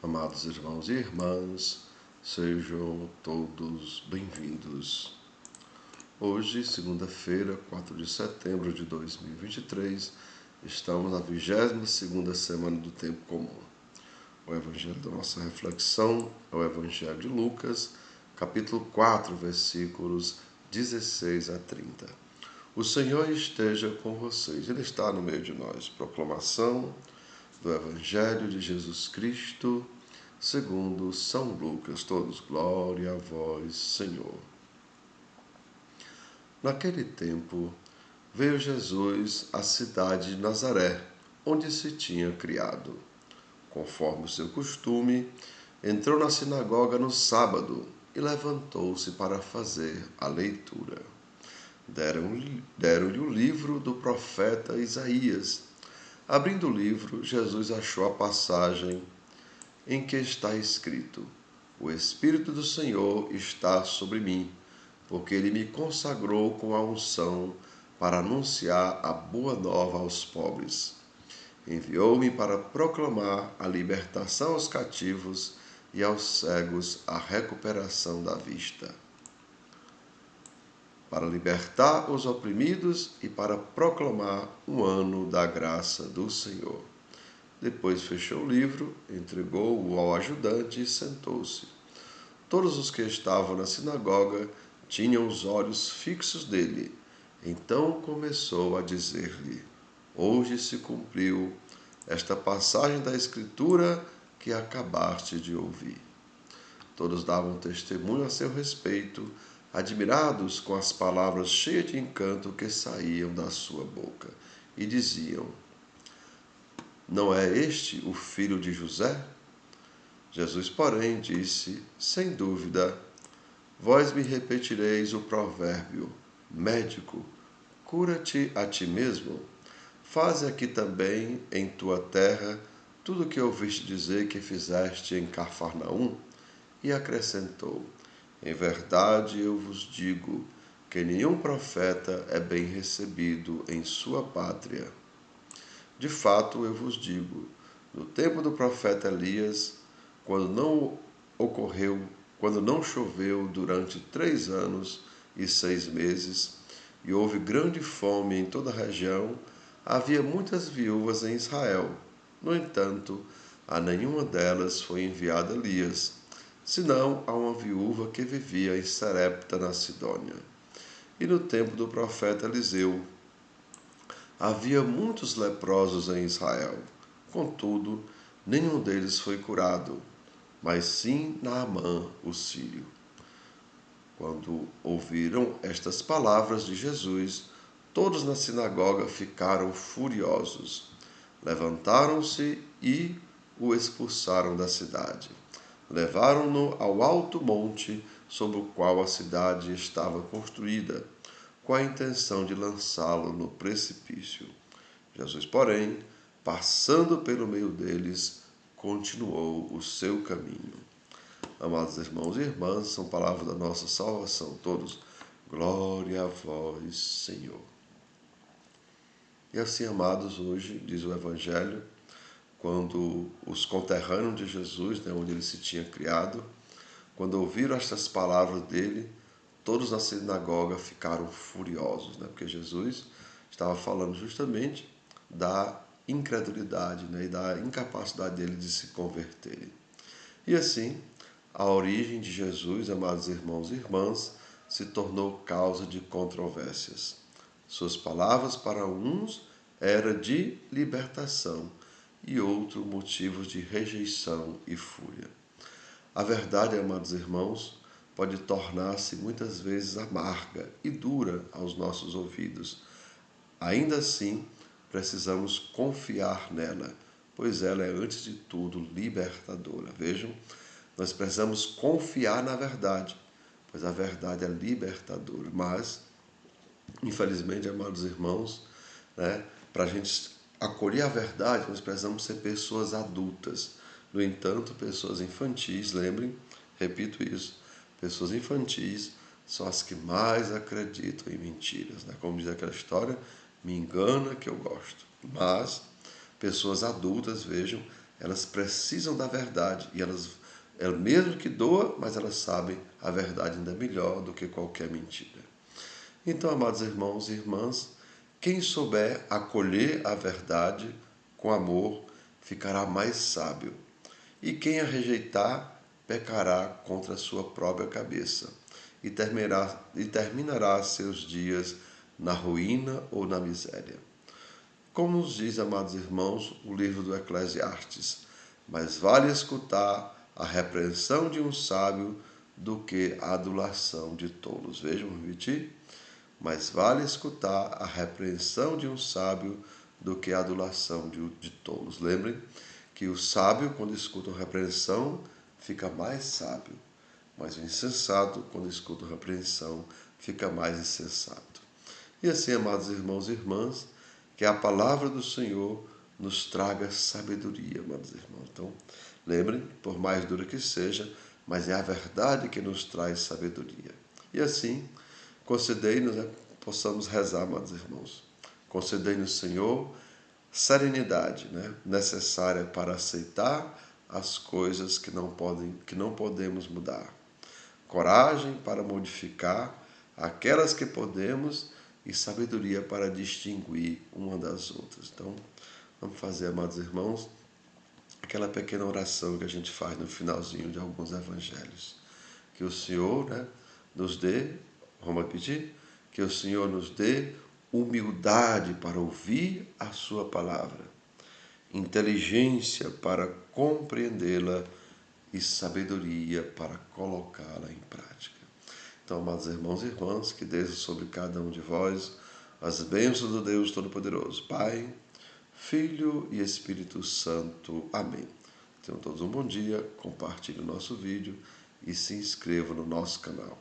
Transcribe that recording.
Amados irmãos e irmãs, sejam todos bem-vindos. Hoje, segunda-feira, 4 de setembro de 2023, estamos na 22ª semana do Tempo Comum. O evangelho da nossa reflexão é o Evangelho de Lucas, capítulo 4, versículos 16 a 30. O Senhor esteja com vocês, Ele está no meio de nós. Proclamação do Evangelho de Jesus Cristo, segundo São Lucas. Todos, glória a vós, Senhor. Naquele tempo, veio Jesus à cidade de Nazaré, onde se tinha criado. Conforme o seu costume, entrou na sinagoga no sábado e levantou-se para fazer a leitura. Deram-lhe o livro do profeta Isaías. Abrindo o livro, Jesus achou a passagem em que está escrito: O Espírito do Senhor está sobre mim, porque Ele me consagrou com a unção para anunciar a boa nova aos pobres. Enviou-me para proclamar a libertação aos cativos e aos cegos a recuperação da vista, para libertar os oprimidos e para proclamar um ano da graça do Senhor. Depois fechou o livro, entregou-o ao ajudante e sentou-se. Todos os que estavam na sinagoga tinham os olhos fixos nele. Então começou a dizer-lhe: Hoje se cumpriu esta passagem da Escritura que acabaste de ouvir. Todos davam testemunho a seu respeito, admirados com as palavras cheias de encanto que saíam da sua boca, e diziam: Não é este o filho de José? Jesus, porém, disse: Sem dúvida, vós me repetireis o provérbio: Médico, cura-te a ti mesmo. Faze aqui também em tua terra tudo o que ouviste dizer que fizeste em Cafarnaum. E acrescentou: Em verdade eu vos digo que nenhum profeta é bem recebido em sua pátria. De fato, eu vos digo, no tempo do profeta Elias, quando não choveu durante 3 anos e 6 meses, e houve grande fome em toda a região, havia muitas viúvas em Israel. No entanto, a nenhuma delas foi enviado Elias, senão a uma viúva que vivia em Sarepta, na Sidônia. E no tempo do profeta Eliseu, havia muitos leprosos em Israel. Contudo, nenhum deles foi curado, mas sim Naamã, o sírio. Quando ouviram estas palavras de Jesus, todos na sinagoga ficaram furiosos. Levantaram-se e o expulsaram da cidade. Levaram-no ao alto monte sobre o qual a cidade estava construída, com a intenção de lançá-lo no precipício. Jesus, porém, passando pelo meio deles, continuou o seu caminho. Amados irmãos e irmãs, são palavras da nossa salvação. Todos, glória a vós, Senhor. E assim, amados, hoje, diz o Evangelho, quando os conterrâneos de Jesus, onde ele se tinha criado, quando ouviram estas palavras dele, todos na sinagoga ficaram furiosos, porque Jesus estava falando justamente da incredulidade, e da incapacidade dele de se converterem. E assim, a origem de Jesus, amados irmãos e irmãs, se tornou causa de controvérsias. Suas palavras para uns eram de libertação e outros motivos de rejeição e fúria. A verdade, amados irmãos, pode tornar-se muitas vezes amarga e dura aos nossos ouvidos. Ainda assim, precisamos confiar nela, pois ela é, antes de tudo, libertadora. Vejam, nós precisamos confiar na verdade, pois a verdade é libertadora. Mas, infelizmente, amados irmãos, para a gente acolher a verdade, nós precisamos ser pessoas adultas. No entanto, pessoas infantis, lembrem, repito isso, pessoas infantis são as que mais acreditam em mentiras. Como diz aquela história, me engana que eu gosto. Mas pessoas adultas, vejam, elas precisam da verdade e mesmo que doa, mas elas sabem a verdade ainda melhor do que qualquer mentira. Então, amados irmãos e irmãs, quem souber acolher a verdade com amor ficará mais sábio, e quem a rejeitar pecará contra a sua própria cabeça e terminará seus dias na ruína ou na miséria. Como nos diz, amados irmãos, o livro do Eclesiastes, mais vale escutar a repreensão de um sábio do que a adulação de tolos. Vejam, vou repetir. Mais vale escutar a repreensão de um sábio do que a adulação de tolos. Lembrem que o sábio, quando escuta uma repreensão, fica mais sábio, mas o insensato, quando escuta uma repreensão, fica mais insensato. E assim, amados irmãos e irmãs, que a palavra do Senhor nos traga sabedoria, amados irmãos. Então, lembrem, por mais dura que seja, mas é a verdade que nos traz sabedoria. E assim, concedei-nos, possamos rezar, amados irmãos. Concedei-nos, Senhor, serenidade, necessária para aceitar as coisas que não podemos mudar. Coragem para modificar aquelas que podemos e sabedoria para distinguir uma das outras. Então, vamos fazer, amados irmãos, aquela pequena oração que a gente faz no finalzinho de alguns evangelhos. Que o Senhor, nos dê, vamos pedir, que o Senhor nos dê humildade para ouvir a sua palavra, inteligência para compreendê-la e sabedoria para colocá-la em prática. Então, amados irmãos e irmãs, que desça sobre cada um de vós as bênçãos do Deus Todo-Poderoso, Pai, Filho e Espírito Santo. Amém. Tenham todos um bom dia, compartilhe o nosso vídeo e se inscrevam no nosso canal.